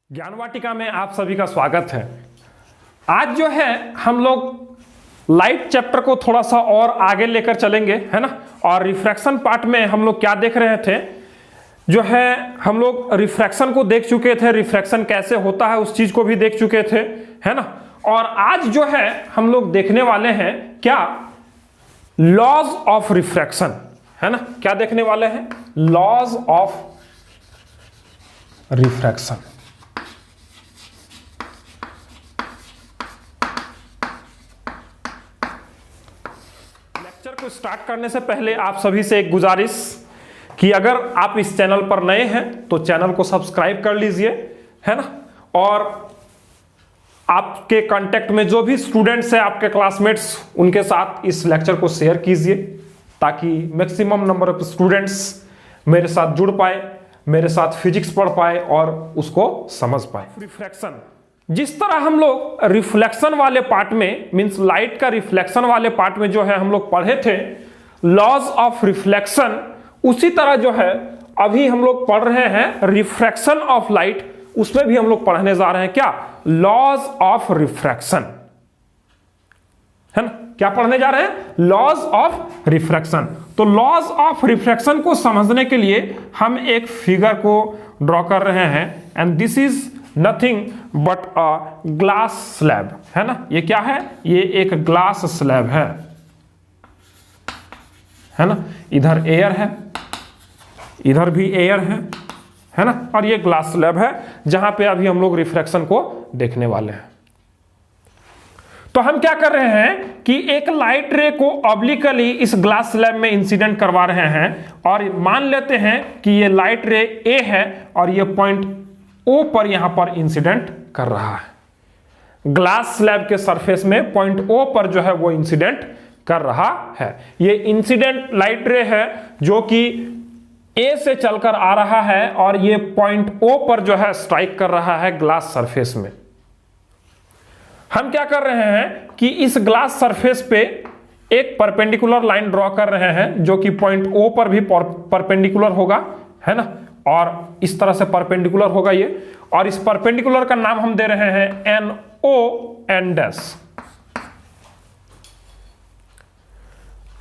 ज्ञान वाटिका में आप सभी का स्वागत है। आज जो है हम लोग लाइट चैप्टर को थोड़ा सा और आगे लेकर चलेंगे, है ना। और रिफ्रैक्शन पार्ट में हम लोग क्या देख रहे थे, जो है हम लोग रिफ्रैक्शन को देख चुके थे, रिफ्रैक्शन कैसे होता है उस चीज को भी देख चुके थे, है ना। और आज जो है हम लोग देखने वाले हैं क्या, लॉज ऑफ रिफ्रैक्शन, है ना। क्या देखने वाले हैं, लॉज ऑफ रिफ्रैक्शन। को स्टार्ट करने से पहले आप सभी से एक गुजारिश कि अगर आप इस चैनल पर नए हैं तो चैनल को सब्सक्राइब कर लीजिए, है ना। और आपके कांटेक्ट में जो भी स्टूडेंट्स हैं, आपके क्लासमेट्स, उनके साथ इस लेक्चर को शेयर कीजिए ताकि मैक्सिमम नंबर ऑफ स्टूडेंट्स मेरे साथ जुड़ पाए, मेरे साथ फिजिक्स पढ़ पाए और उसको समझ पाए। रिफ्रैक्शन, जिस तरह हम लोग रिफ्लेक्शन वाले पार्ट में, मींस लाइट का रिफ्लेक्शन वाले पार्ट में जो है हम लोग पढ़े थे लॉज ऑफ रिफ्लेक्शन, उसी तरह जो है अभी हम लोग पढ़ रहे हैं रिफ्रैक्शन ऑफ लाइट, उसमें भी हम लोग पढ़ने जा रहे हैं क्या, लॉज ऑफ रिफ्रैक्शन, है ना। क्या पढ़ने जा रहे हैं, लॉज ऑफ रिफ्रैक्शन। तो लॉज ऑफ रिफ्रैक्शन को समझने के लिए हम एक फिगर को ड्रॉ कर रहे हैं, and this is nothing but a glass slab, है ना। ये क्या है, ये एक ग्लास स्लैब है ना। इधर एयर है, इधर भी एयर है ना। और ये ग्लास स्लैब है जहां पे अभी हम लोग रिफ्रैक्शन को देखने वाले हैं। तो हम क्या कर रहे हैं कि एक लाइट रे को ऑब्लिकली इस ग्लास स्लैब में इंसिडेंट करवा रहे हैं, और मान लेते हैं कि ये लाइट रे ए है और ये पॉइंट ओ पर यहां पर इंसिडेंट कर रहा है। ग्लास स्लैब के सरफेस में पॉइंट ओ पर जो है वो इंसिडेंट कर रहा है। ये इंसिडेंट लाइट रे है जो कि ए से चलकर आ रहा है और ये पॉइंट ओ पर जो है स्ट्राइक कर रहा है ग्लास सरफेस में। हम क्या कर रहे हैं कि इस ग्लास सरफेस पे एक परपेंडिकुलर लाइन ड्रॉ कर रहे हैं जो कि पॉइंट ओ पर भी परपेंडिकुलर होगा, है ना। और इस तरह से परपेंडिकुलर होगा ये, और इस परपेंडिकुलर का नाम हम दे रहे हैं एन ओ एन डैश।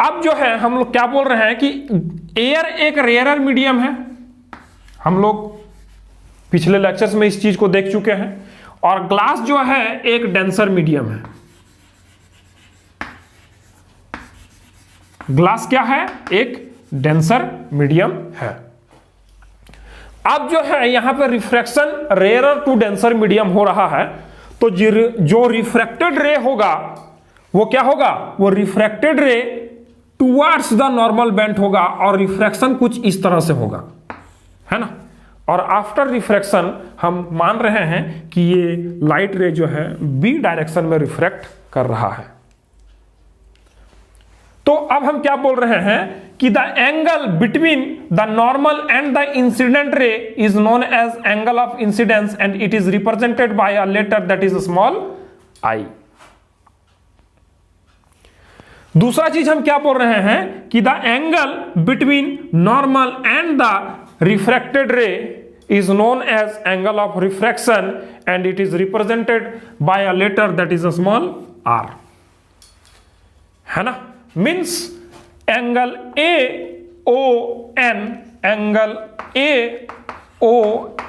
अब जो है हम लोग क्या बोल रहे हैं कि एयर एक रेयरर मीडियम है, हम लोग पिछले लेक्चर्स में इस चीज को देख चुके हैं, और ग्लास जो है एक डेंसर मीडियम है। ग्लास क्या है, एक डेंसर मीडियम है। अब जो है यहां पर refraction rarer to denser medium हो रहा है, तो जो रिफ्रैक्टेड रे होगा वो क्या होगा, वो रिफ्रैक्टेड रे टुवर्ड्स द नॉर्मल बेंट होगा, और रिफ्रैक्शन कुछ इस तरह से होगा, है ना। और आफ्टर रिफ्रैक्शन हम मान रहे हैं कि ये लाइट रे जो है बी डायरेक्शन में रिफ्रैक्ट कर रहा है। तो अब हम क्या बोल रहे हैं कि the angle between the normal and the incident ray is known as angle of incidence, and it is represented by a letter that is small I. दूसरा चीज हम क्या बोल रहे हैं कि the angle between normal and the refracted ray is known as angle of refraction, and it is represented by a letter that is a small r, है ना। Means angle A O N, angle A O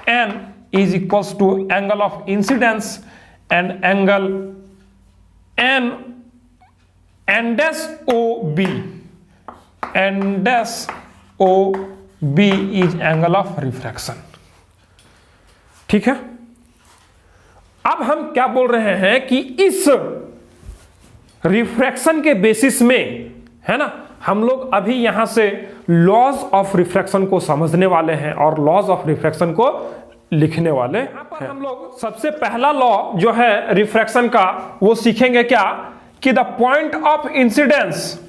N is equals to angle of incidence, and angle N N dash O B, N dash O B is angle of refraction. ठीक है। अब हम क्या बोल रहे हैं कि इस रिफ्रैक्शन के बेसिस में, है ना, हम लोग अभी यहां से लॉज ऑफ रिफ्रैक्शन को समझने वाले हैं और लॉज ऑफ रिफ्रैक्शन को लिखने वाले हैं। यहां पर हम लोग सबसे पहला लॉ जो है रिफ्रैक्शन का वो सीखेंगे क्या, कि the point of incidence,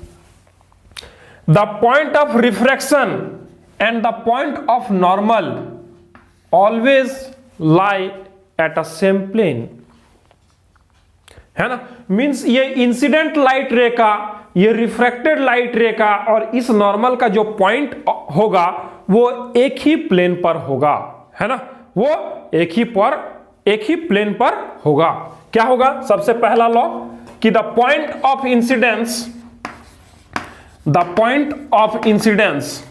the point of refraction and the point of normal always lie at a same plane, है ना। मींस ये इंसिडेंट लाइट रे का, ये रिफ्रैक्टेड लाइट रे का और इस नॉर्मल का जो पॉइंट होगा वो एक ही प्लेन पर होगा, है ना। वो एक ही पर एक ही प्लेन पर होगा। क्या होगा? सबसे पहला लॉ कि the point of incidence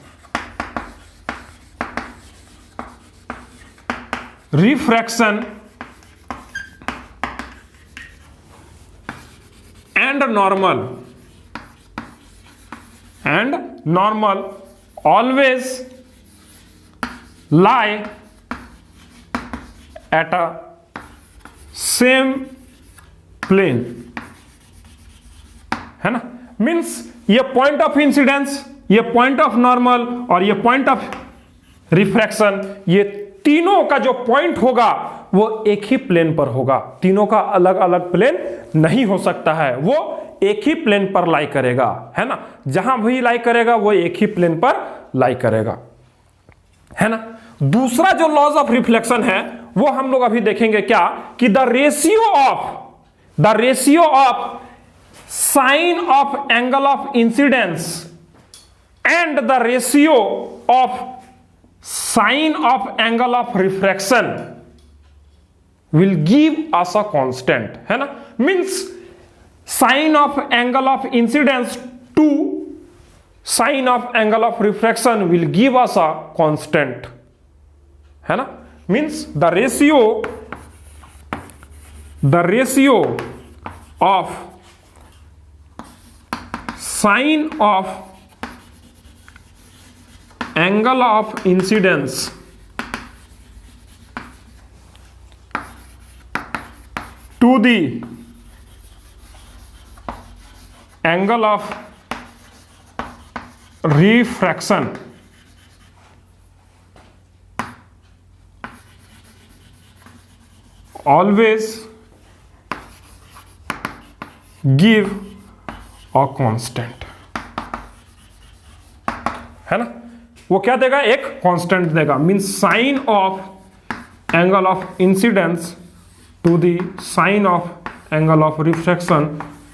refraction and normal always lie at a same plane, है ना। मीन्स ये पॉइंट ऑफ इंसिडेंस, ये पॉइंट ऑफ नॉर्मल और ये पॉइंट ऑफ रिफ्रैक्शन, ये तीनों का जो पॉइंट होगा वो एक ही प्लेन पर होगा। तीनों का अलग अलग प्लेन नहीं हो सकता है, वो एक ही प्लेन पर लाई करेगा, है ना। जहां भी लाई करेगा वो एक ही प्लेन पर लाई करेगा, है ना। दूसरा जो लॉज ऑफ रिफ्लेक्शन है वो हम लोग अभी देखेंगे, क्या कि the ratio of sine of angle of incidence and the ratio of sine of angle of refraction will give us a constant, है ना। Means sine of angle of incidence to sine of angle of refraction will give us a constant, है ना। Means the ratio of sine of angle of incidence to the angle of refraction always give a constant, है ना। वो क्या देगा? एक constant देगा। Means sine of angle of incidence to the sine of angle of refraction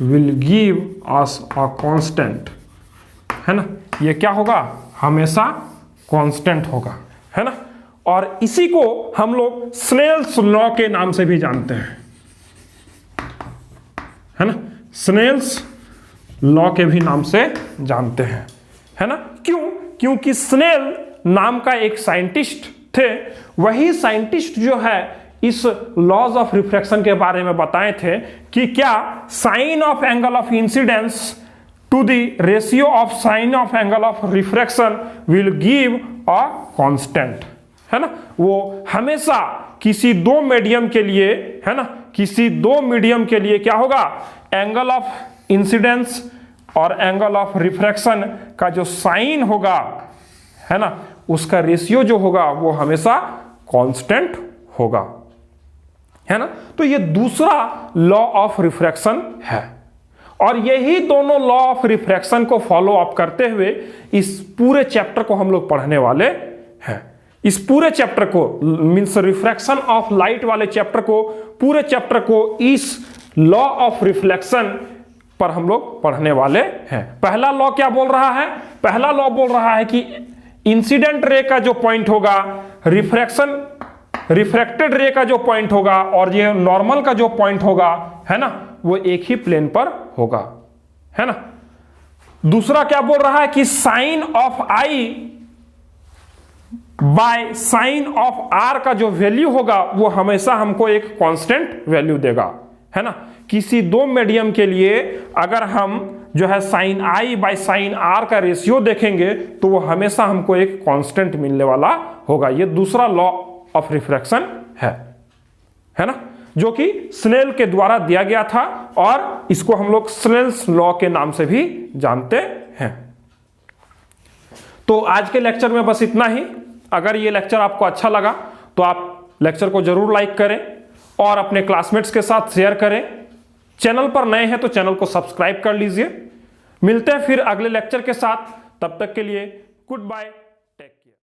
will give us a constant, है ना। ये क्या होगा? हमेशा कांस्टेंट होगा, है ना। और इसी को हम लोग स्नेल्स लॉ के नाम से भी जानते हैं, है ना। स्नेल्स लॉ के भी नाम से जानते हैं, है ना। क्यों? क्योंकि स्नेल नाम का एक साइंटिस्ट थे, वही साइंटिस्ट जो है इस लॉज ऑफ रिफ्रैक्शन के बारे में बताए थे कि क्या sine of angle of incidence to the ratio of sine of angle of refraction will give a constant, है ना। वो हमेशा किसी दो मीडियम के लिए, है ना, किसी दो मीडियम के लिए क्या होगा? एंगल ऑफ इंसिडेंस और एंगल ऑफ रिफ्रैक्शन का जो साइन होगा, है ना, उसका रेशियो जो होगा वो हमेशा कांस्टेंट होगा, है ना। तो ये दूसरा लॉ ऑफ रिफ्रैक्शन है और यही दोनों लॉ ऑफ रिफ्रैक्शन को फॉलो अप करते हुए इस पूरे चैप्टर को हम लोग पढ़ने वाले हैं। इस पूरे चैप्टर को, मींस रिफ्रैक्शन ऑफ लाइट वाले चैप्टर को, पूरे चैप्टर को इस लॉ ऑफ रिफ्लेक्शन पर हम लोग पढ़ने वाले हैं। पहला लॉ क्या बोल रहा है? पहला लॉ बोल रहा है कि इंसिडेंट रे का जो पॉइंट होगा, रिफ्रैक्टेड रे का जो पॉइंट होगा और ये नॉर्मल का जो पॉइंट होगा, है ना, वो एक ही प्लेन पर होगा, है ना। दूसरा क्या बोल रहा है कि sine of I by sine of R का जो वैल्यू होगा वो हमेशा हमको एक कांस्टेंट वैल्यू देगा, है ना। किसी दो मीडियम के लिए अगर हम जो है sine I by sine R का रेशियो देखेंगे तो वो हमेशा हमको एक कांस्टेंट मिलने वाला होगा। ये दूसरा लॉ ऑफ रिफ्रैक्शन है ना, जो कि स्नेल के द्वारा दिया गया था और इसको हम लोग स्नेल्स लॉ के नाम से भी जानते हैं। तो आज के लेक्चर में बस इतना ही। अगर ये लेक्चर आपको अच्छा लगा तो आप लेक्चर को जरूर लाइक करें और अपने क्लासमेट्स के साथ शेयर करें। चैनल पर नए हैं तो चैनल को सब्सक्राइब कर लीजिए। मिलते हैं फिर अगले लेक्चर के साथ, तब तक के लिए गुड बाय।